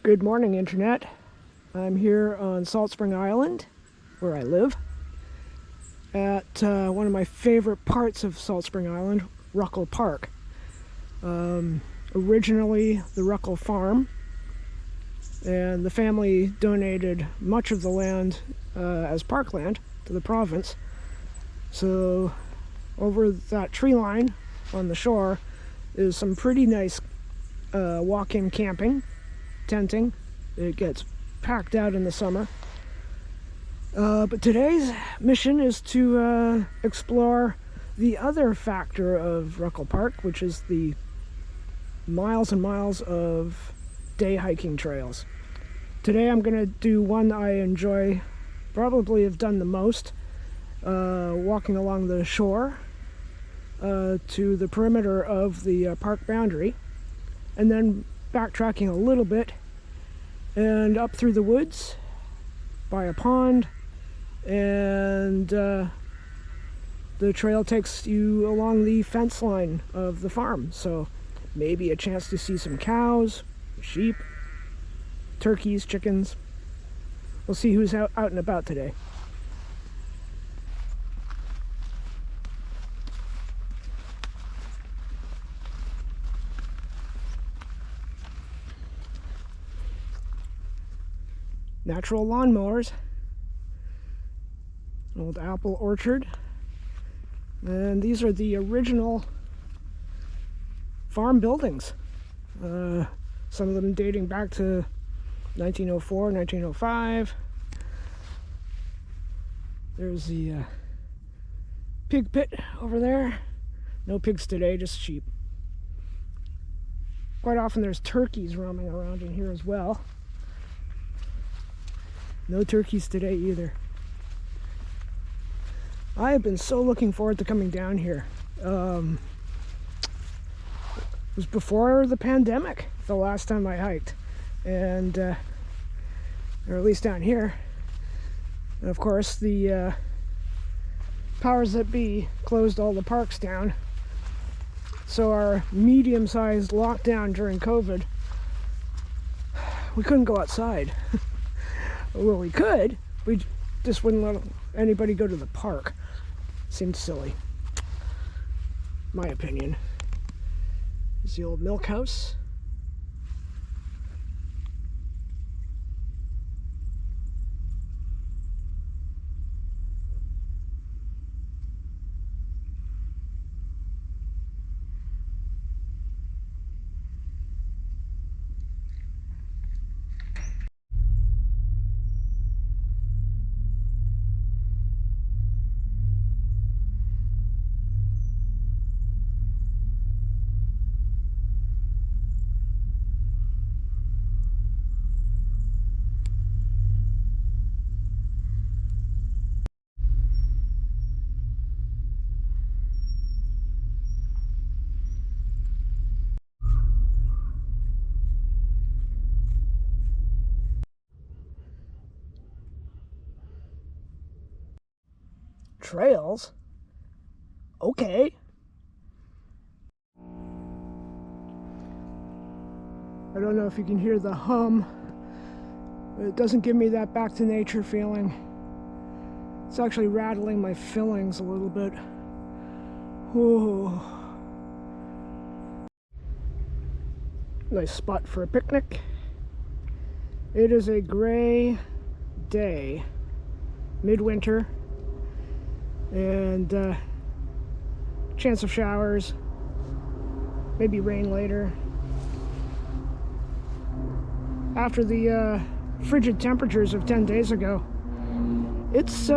Good morning, Internet. I'm here on Salt Spring Island, where I live, at one of my favorite parts of Salt Spring Island, Ruckle Park. Originally the Ruckle farm, and the family donated much of the land as parkland to the province. So over that tree line on the shore is some pretty nice walk-in camping, tenting. It gets packed out in the summer. But today's mission is to explore the other factor of Ruckle Park, which is the miles and miles of day hiking trails. Today I'm going to do one I enjoy, probably have done the most, walking along the shore to the perimeter of the park boundary, and then backtracking a little bit and up through the woods by a pond, and the trail takes you along the fence line of the farm, so maybe a chance to see some cows, sheep, turkeys, chickens. We'll see who's out and about today. Natural lawnmowers, old apple orchard, and these are the original farm buildings. Some of them dating back to 1904, 1905. There's the pig pit over there. No pigs today, just sheep. Quite often there's turkeys roaming around in here as well. No turkeys today either. I have been so looking forward to coming down here. It was before the pandemic, the last time I hiked, and or at least down here. And of course, the powers that be closed all the parks down. So our medium-sized lockdown during COVID, we couldn't go outside. Well, we could. We just wouldn't let anybody go to the park. Seemed silly. My opinion. It's the old milk house. Trails? Okay. I don't know if you can hear the hum, but it doesn't give me that back to nature feeling. It's actually rattling my fillings a little bit. Ooh. Nice spot for a picnic. It is a gray day, midwinter, and chance of showers, maybe rain later. After the frigid temperatures of 10 days ago, it's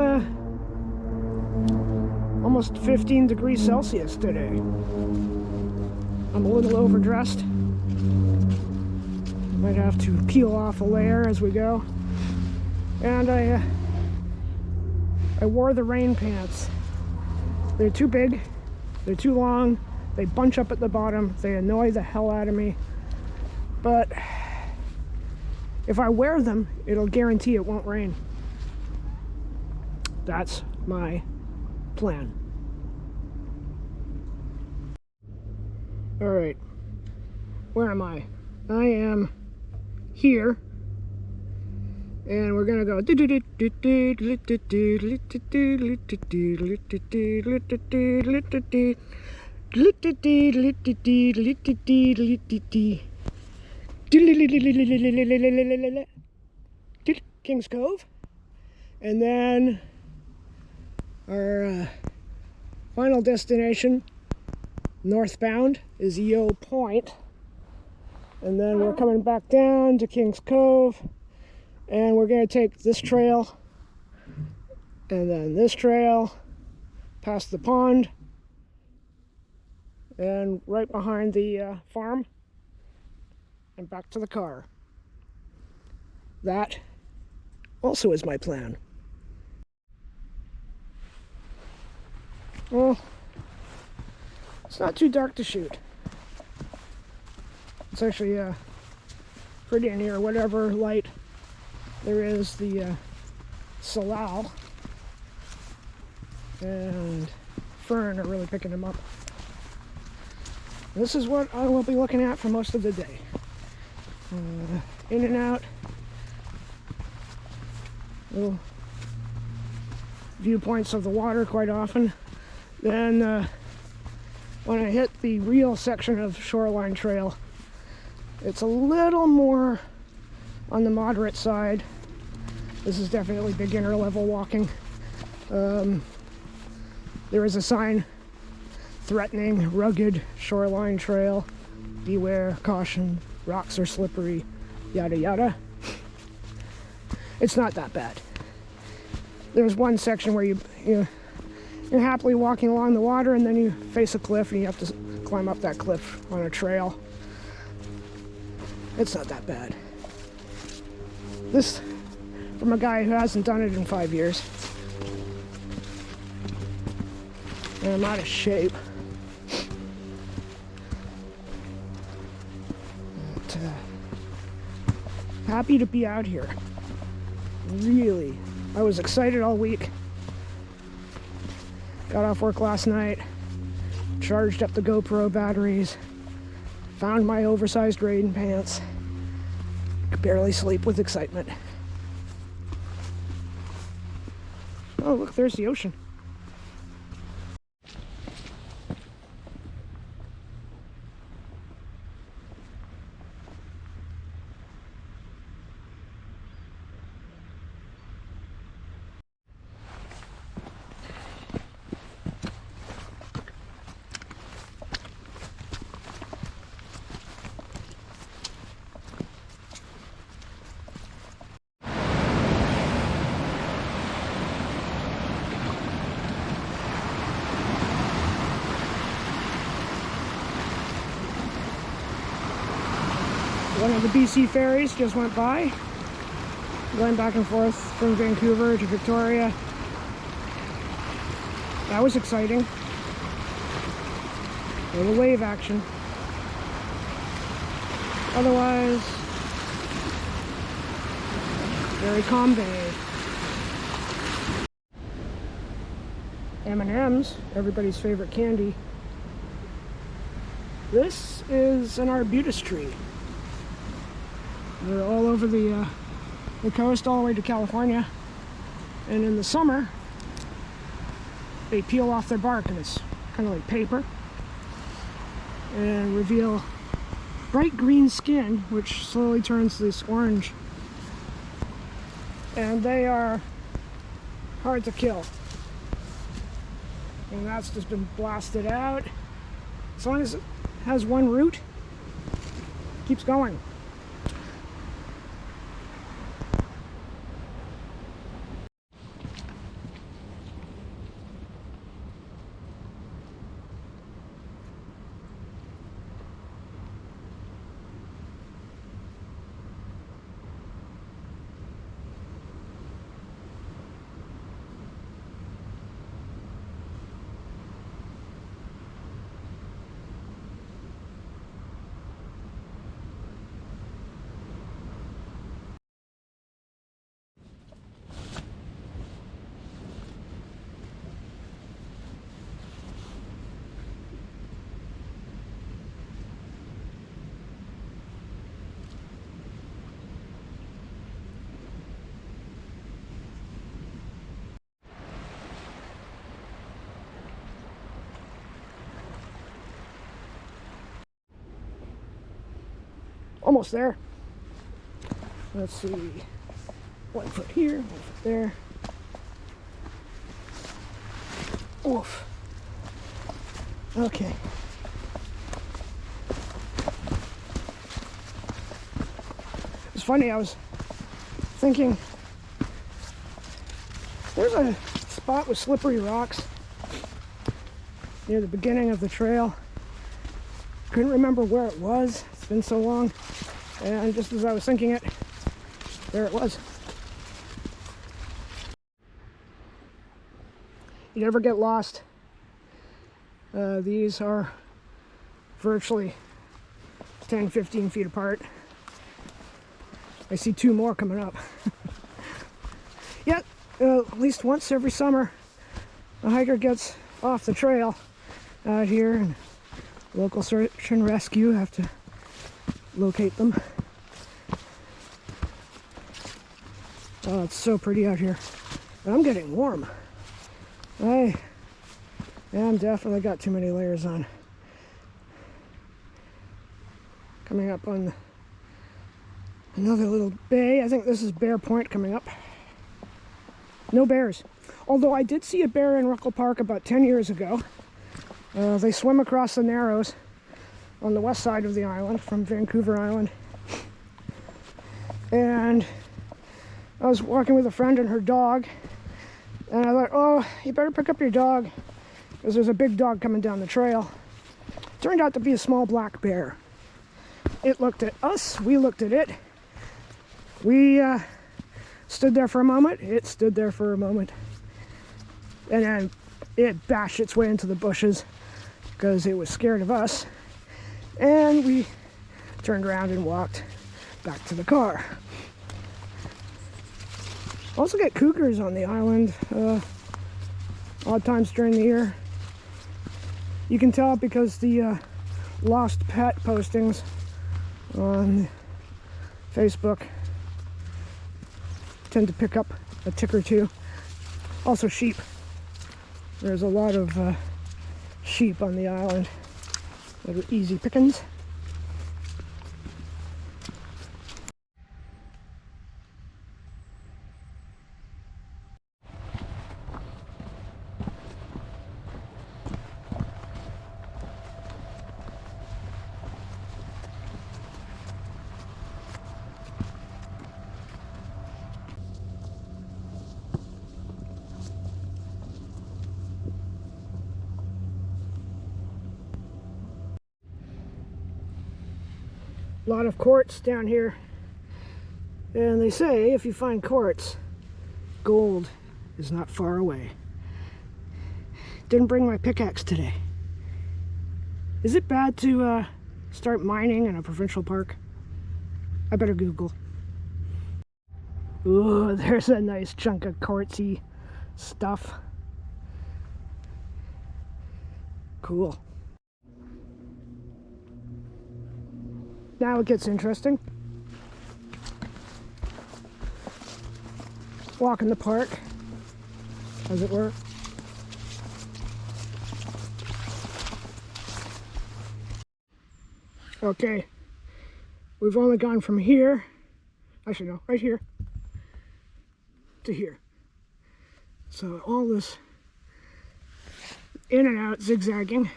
almost 15 degrees Celsius today. I'm a little overdressed. Might have to peel off a layer as we go. And I wore the rain pants. They're too big, they're too long, they bunch up at the bottom, they annoy the hell out of me. But if I wear them, it'll guarantee it won't rain. That's my plan. All right, where am I? I am here. And we're gonna go. Kings Cove. And then our final destination, northbound, is Yo Point. And then we're coming back down to Kings Cove. And we're going to take this trail, and then this trail, past the pond, and right behind the farm, and back to the car. That also is my plan. Well, it's not too dark to shoot. It's actually pretty near whatever light there is. The salal and fern are really picking them up. This is what I will be looking at for most of the day. In and out. Little viewpoints of the water quite often. Then when I hit the real section of shoreline trail, it's a little more on the moderate side. This is definitely beginner level walking. There is a sign threatening rugged shoreline trail. Beware, caution, rocks are slippery, yada yada. It's not that bad. There's one section where you're happily walking along the water, and then you face a cliff and you have to climb up that cliff on a trail. It's not that bad. This, from a guy who hasn't done it in 5 years. And I'm out of shape. But, happy to be out here. Really. I was excited all week. Got off work last night. Charged up the GoPro batteries. Found my oversized rain pants. Could barely sleep with excitement. Oh, look, there's the ocean. One of the BC ferries just went by, going back and forth from Vancouver to Victoria. That was exciting. A little wave action. Otherwise, very calm day. M&M's, everybody's favorite candy. This is an arbutus tree. They're all over the coast, all the way to California. And in the summer, they peel off their bark, and it's kind of like paper, and reveal bright green skin, which slowly turns this orange. And they are hard to kill. And that's just been blasted out. As long as it has one root, it keeps going. Almost there. Let's see. 1 foot here, 1 foot there. Oof. Okay. It's funny, I was thinking, there's a spot with slippery rocks near the beginning of the trail. Couldn't remember where it was. It's been so long. And just as I was thinking it, there it was. You never get lost. These are virtually 10-15 feet apart. I see 2 more coming up. Yet, at least once every summer, a hiker gets off the trail out here, and local search and rescue have to locate them. Oh, it's so pretty out here. But I'm getting warm. I am definitely got too many layers on. Coming up on another little bay. I think this is Bear Point coming up. No bears. Although I did see a bear in Ruckle Park about 10 years ago. They swim across the Narrows on the west side of the island from Vancouver Island. And I was walking with a friend and her dog. And I thought, oh, you better pick up your dog, because there's a big dog coming down the trail. Turned out to be a small black bear. It looked at us, we looked at it. We stood there for a moment, it stood there for a moment. And then it bashed its way into the bushes because it was scared of us. And we turned around and walked back to the car. Also get cougars on the island odd times during the year. You can tell because the lost pet postings on Facebook tend to pick up a tick or two. Also sheep. There's a lot of sheep on the island that are easy pickings. A lot of quartz down here, and they say if you find quartz, gold is not far away. Didn't bring my pickaxe today. Is it bad to start mining in a provincial park? I better Google. Ooh, there's a nice chunk of quartzy stuff. Cool. Now it gets interesting. Walk in the park, as it were. Okay, we've only gone from here, actually no, right here, to here. So all this in and out zigzagging,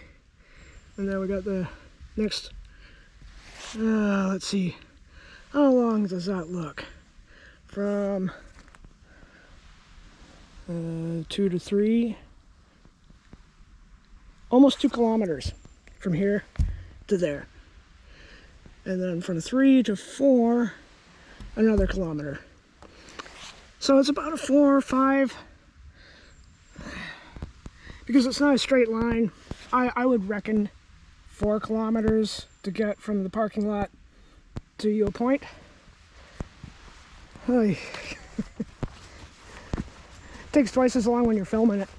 and then we got the next, let's see, how long does that look? From 2 to 3, almost 2 kilometers from here to there. And then from 3 to 4, another kilometer. So it's about a 4 or 5, because it's not a straight line. I would reckon 4 kilometers to get from the parking lot to your point. Oy. Takes twice as long when you're filming it.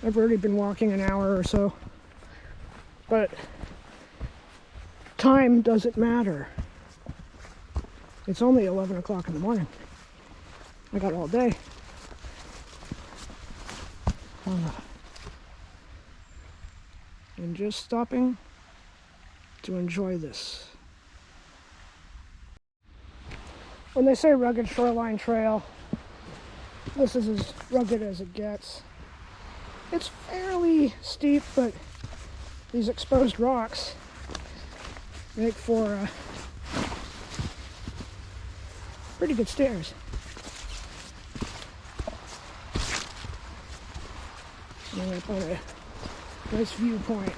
I've already been walking an hour or so, but time doesn't matter. It's only 11 o'clock in the morning. I got all day. And just stopping to enjoy this. When they say rugged shoreline trail, this is as rugged as it gets. It's fairly steep, but these exposed rocks make for pretty good stairs. And up on a nice viewpoint.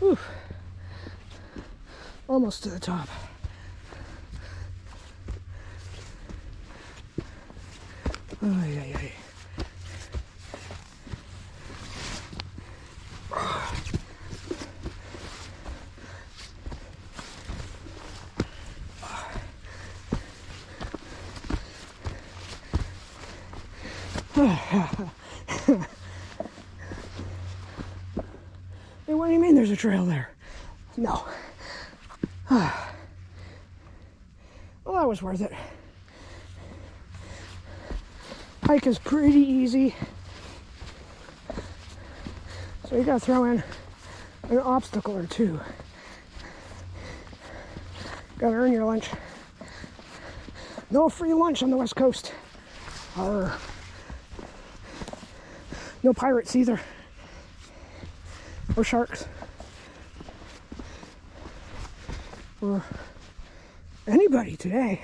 Whew. Almost to the top. Ay, ay, ay. Hey, what do you mean there's a trail there? No. Well, that was worth it. Hike is pretty easy, so you gotta throw in an obstacle or two. Gotta earn your lunch. No free lunch on the West Coast. Arr. No pirates either. Or sharks. Or anybody today.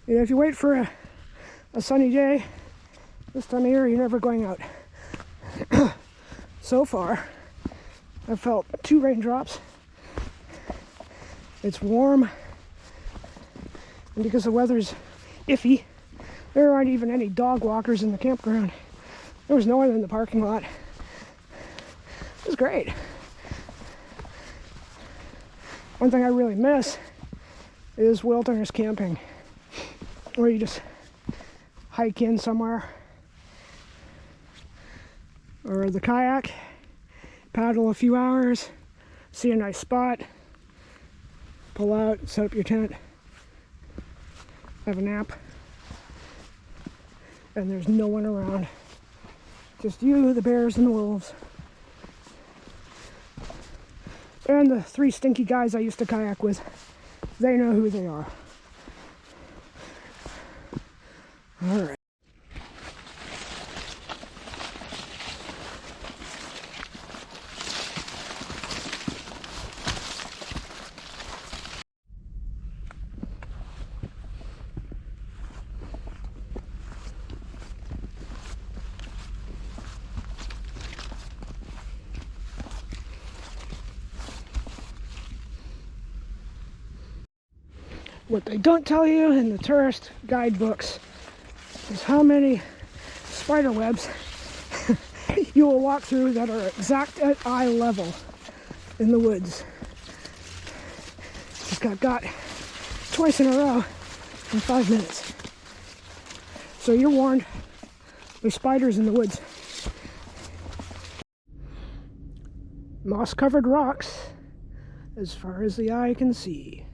You know, if you wait for a sunny day, this time of year, you're never going out. So far, I've felt 2 raindrops. It's warm. And because the weather's iffy, there aren't even any dog walkers in the campground. There was no one in the parking lot. It was great. One thing I really miss is wilderness camping, where you just hike in somewhere, or the kayak, paddle a few hours, see a nice spot, pull out, set up your tent, have a nap, and there's no one around. Just you, the bears, and the wolves. And the 3 stinky guys I used to kayak with. They know who they are. All right. What they don't tell you in the tourist guidebooks is how many spider webs you will walk through that are exact at eye level in the woods. Just got twice in a row in 5 minutes. So you're warned, there's spiders in the woods. Moss-covered rocks as far as the eye can see.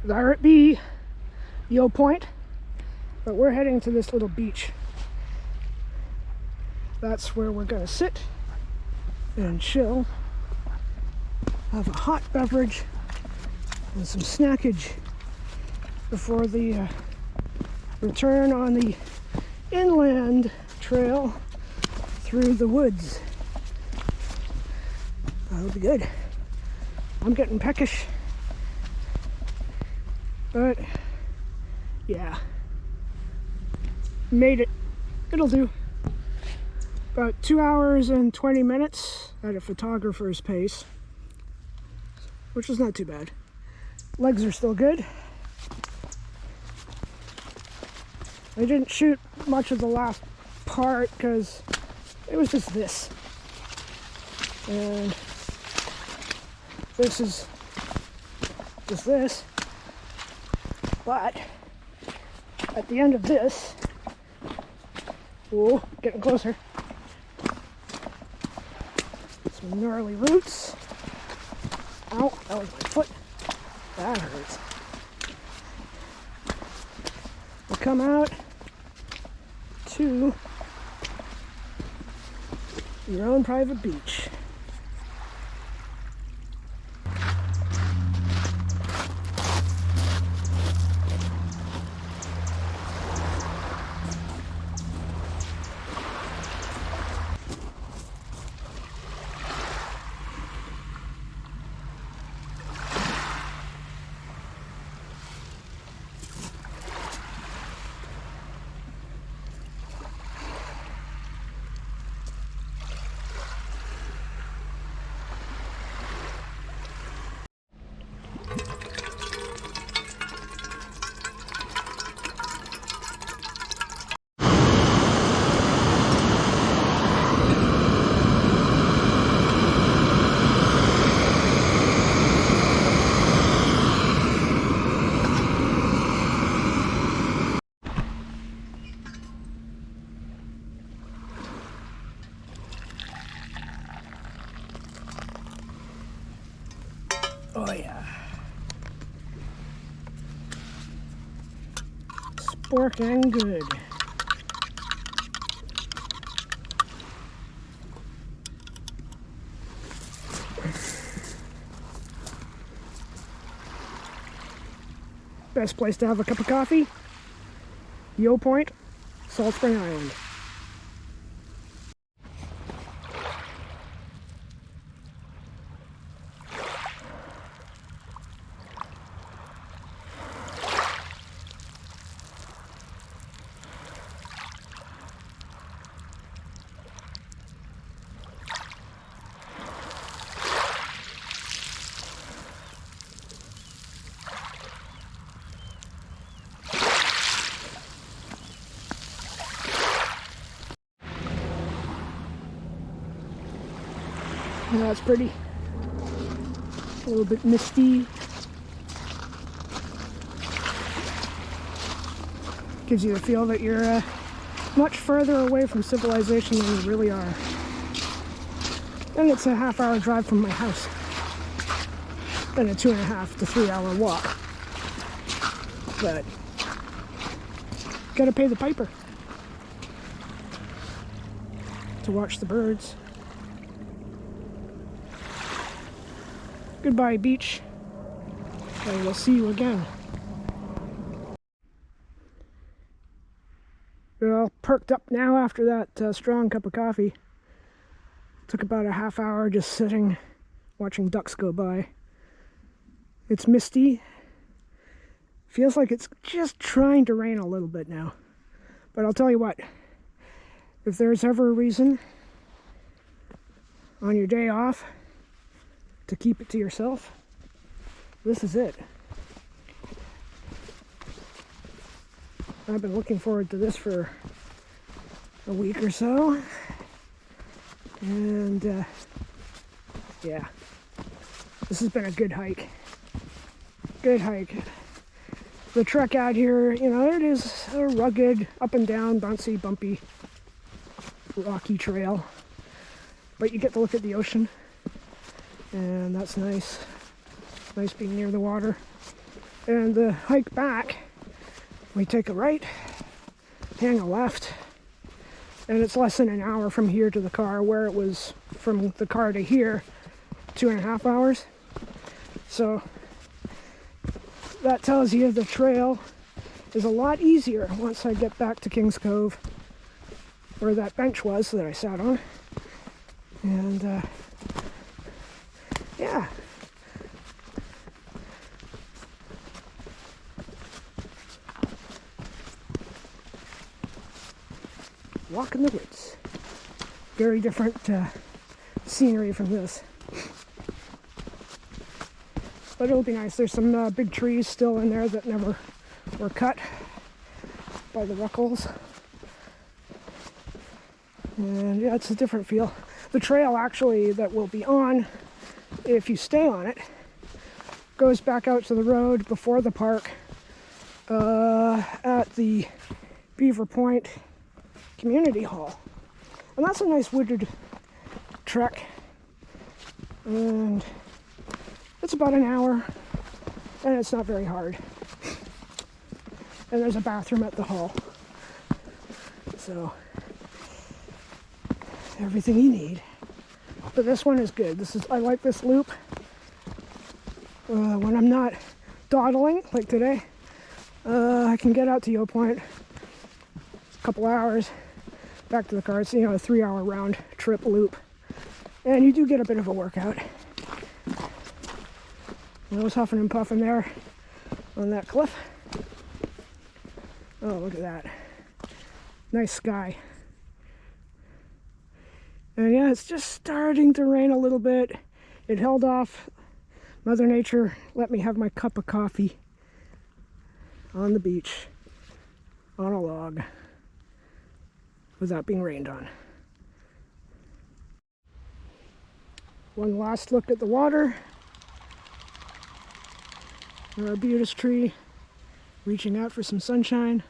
there it be, Yo Point, but we're heading to this little beach. That's where we're gonna sit and chill, have a hot beverage and some snackage before the return on the inland trail through the woods. That'll be good. I'm getting peckish, but yeah, made it. It'll do. About 2 hours and 20 minutes at a photographer's pace, which is not too bad. Legs are still good. I didn't shoot much of the last part because it was just this. And this is just this. But at the end of this, oh, getting closer. Some gnarly roots. Ow, that was my foot. That hurts. We'll come out to your own private beach. Oh yeah. Spork and good. Best place to have a cup of coffee? Yo Point, Salt Spring Island. Yeah, it's pretty. A little bit misty. Gives you the feel that you're much further away from civilization than you really are. And it's a half-hour drive from my house. And a 2.5 to 3 hour walk. But gotta pay the piper to watch the birds. Goodbye, beach. I will see you again. We're all perked up now after that strong cup of coffee. Took about a half hour just sitting, watching ducks go by. It's misty. Feels like it's just trying to rain a little bit now. But I'll tell you what, if there's ever a reason on your day off to keep it to yourself, this is it. I've been looking forward to this for a week or so, and yeah, this has been a good hike. Good hike. The trek out here, you know, it is a rugged, up and down, bouncy, bumpy, rocky trail, but you get to look at the ocean, and that's nice. Nice being near the water. And the hike back, we take a right, hang a left, and it's less than an hour from here to the car, where it was from the car to here 2.5 hours. So that tells you the trail is a lot easier once I get back to Kings Cove, where that bench was that I sat on. And yeah. Walk in the woods. Very different scenery from this. But it'll be nice. There's some big trees still in there that never were cut by the Ruckles. And yeah, it's a different feel. The trail actually that we'll be on, if you stay on it, goes back out to the road before the park at the Beaver Point Community Hall. And that's a nice wooded trek. And it's about an hour, and it's not very hard. And there's a bathroom at the hall. So, everything you need. But this one is good. I like this loop. When I'm not dawdling, like today, I can get out to Yo Point a couple hours, back to the car. It's, a 3-hour round trip loop. And you do get a bit of a workout. I was huffing and puffing there on that cliff. Oh, look at that. Nice sky. And yeah, it's just starting to rain a little bit. It held off. Mother Nature let me have my cup of coffee on the beach, on a log, without being rained on. One last look at the water. Our arbutus tree reaching out for some sunshine.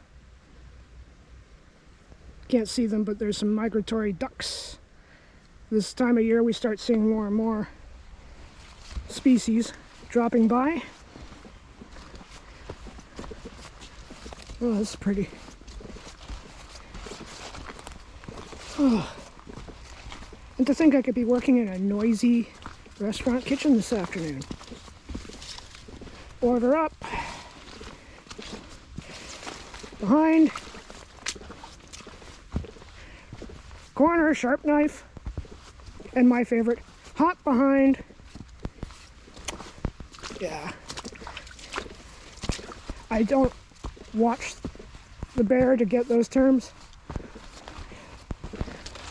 Can't see them, but there's some migratory ducks. This time of year we start seeing more and more species dropping by. Oh, this is pretty. Oh. And to think I could be working in a noisy restaurant kitchen this afternoon. Order up. Behind. Corner, sharp knife. And my favorite, hot behind. Yeah. I don't watch the bear to get those terms.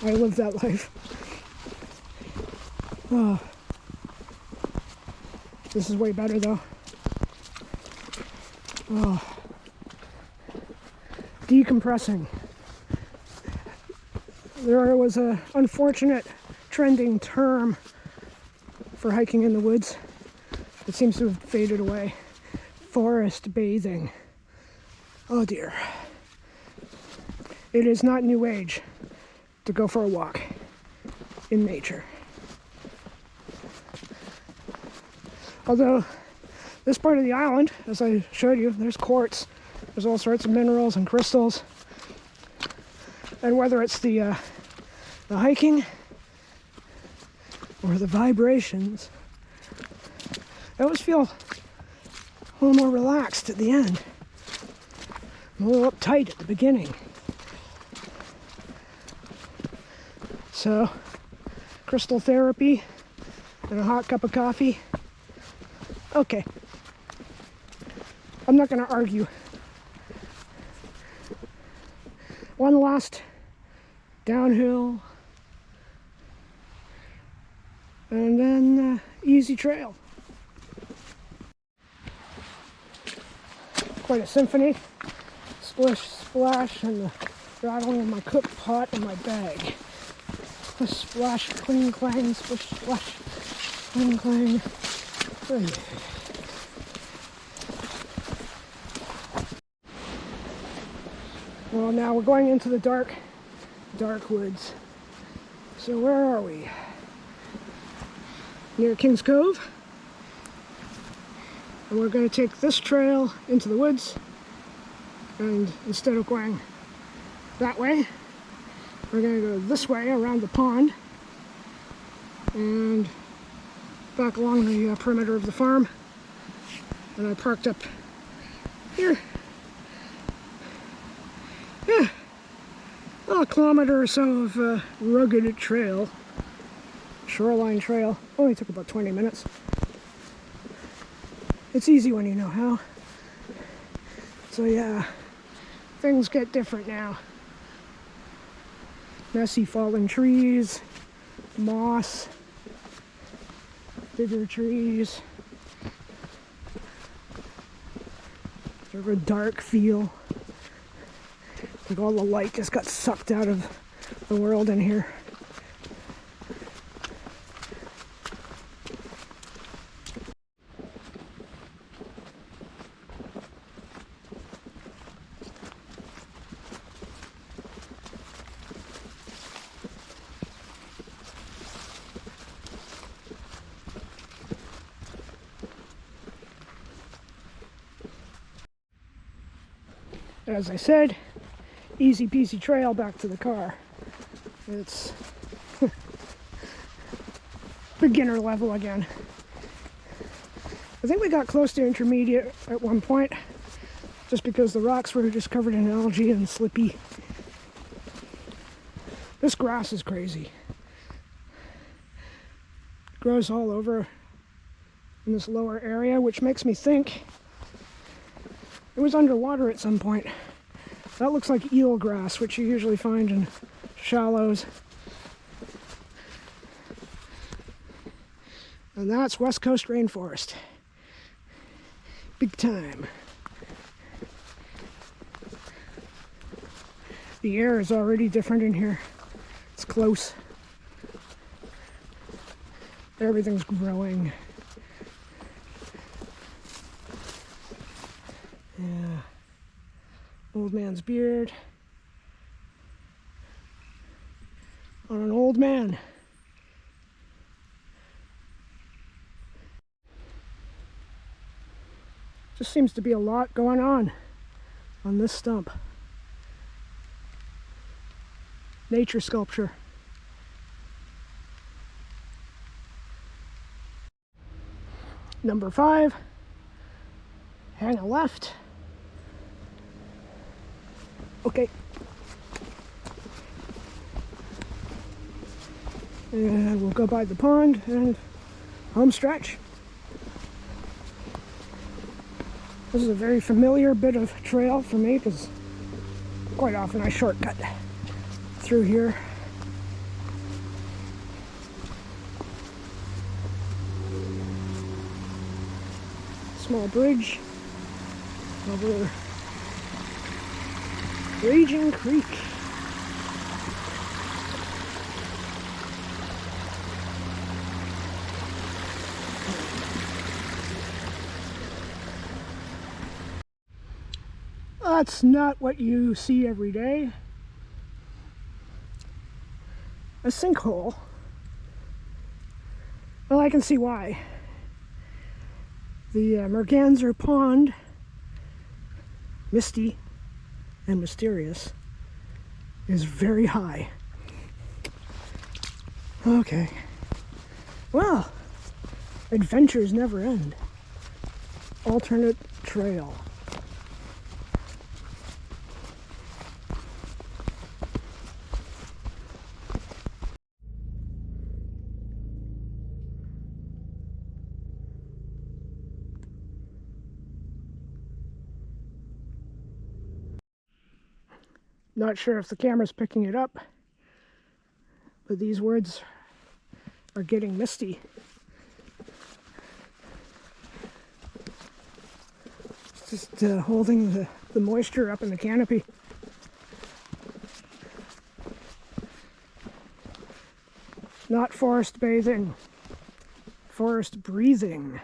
I live that life. Oh. This is way better though. Oh. Decompressing. There was an unfortunate trending term for hiking in the woods. It seems to have faded away. Forest bathing. Oh dear. It is not new age to go for a walk in nature. Although this part of the island, as I showed you, there's quartz. There's all sorts of minerals and crystals. And whether it's the hiking or the vibrations, I always feel a little more relaxed at the end. I'm a little uptight at the beginning. So, crystal therapy and a hot cup of coffee. Okay. I'm not going to argue. One last downhill. And then easy trail. Quite a symphony. Splish, splash, and the rattling of my cook pot in my bag. Splish, splash, cling, clang, splish, splash, cling, clang. Hey. Well, now we're going into the dark woods. So where are we? Near Kings Cove. And we're going to take this trail into the woods, and instead of going that way, we're going to go this way around the pond and back along the perimeter of the farm. And I parked up here. Yeah, a kilometer or so of rugged trail, shoreline trail. Only took about 20 minutes. It's easy when you know how. So yeah, things get different now. Messy fallen trees, moss, bigger trees. Sort of a dark feel. Like all the light just got sucked out of the world in here. As I said, easy peasy trail back to the car. It's beginner level again. I think we got close to intermediate at one point, just because the rocks were just covered in algae and slippy. This grass is crazy. It grows all over in this lower area, which makes me think it was underwater at some point. That looks like eel grass, which you usually find in shallows. And that's West Coast rainforest. Big time. The air is already different in here. It's close. Everything's growing. Yeah. Old man's beard. On an old man. Just seems to be a lot going on this stump. Nature sculpture. Number 5. Hang a left. Okay. And we'll go by the pond and home stretch. This is a very familiar bit of trail for me because quite often I shortcut through here. Small bridge over Raging Creek. That's not what you see every day. A sinkhole. Well, I can see why. The Merganser Pond, misty and mysterious, is very high. Okay. Well, adventures never end. Alternate trail. Not sure if the camera's picking it up, but these words are getting misty. It's just holding the moisture up in the canopy. Not forest bathing, forest breathing.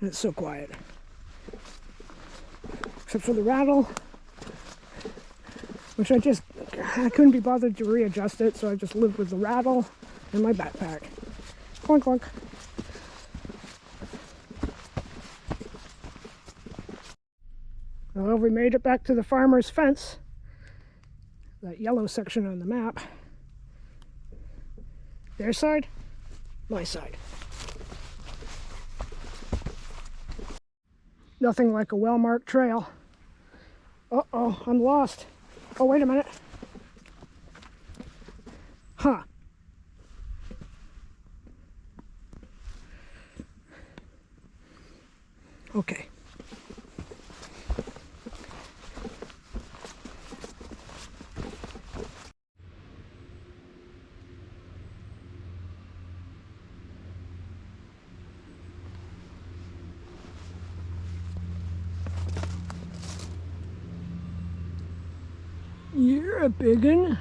And it's so quiet. Except for the rattle, which I couldn't be bothered to readjust it, so I just lived with the rattle in my backpack. Clunk, clunk. Well, we made it back to the farmer's fence, that yellow section on the map. Their side, my side. Nothing like a well-marked trail. Uh-oh, I'm lost. Oh, wait a minute. Huh. Okay. You're a big one.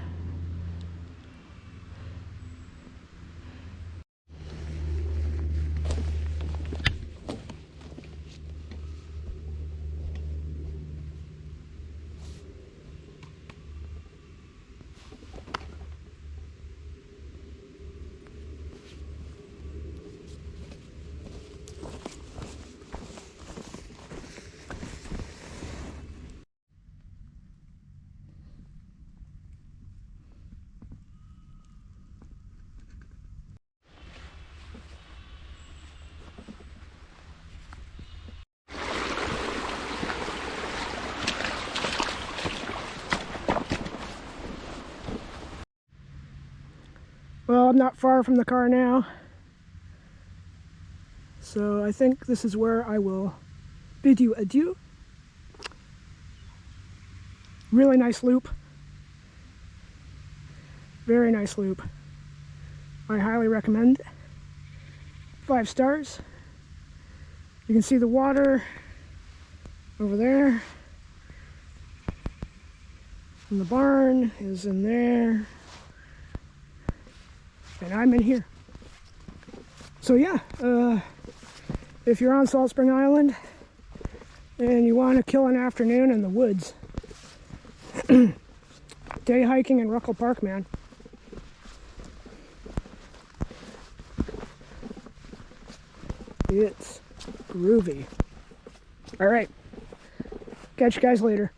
Well, I'm not far from the car now, so I think this is where I will bid you adieu. Really nice loop. Very nice loop. I highly recommend. 5 stars. You can see the water over there. And the barn is in there. And I'm in here. So yeah, if you're on Salt Spring Island and you want to kill an afternoon in the woods, day hiking in Ruckle Park, man. It's groovy. All right, catch you guys later.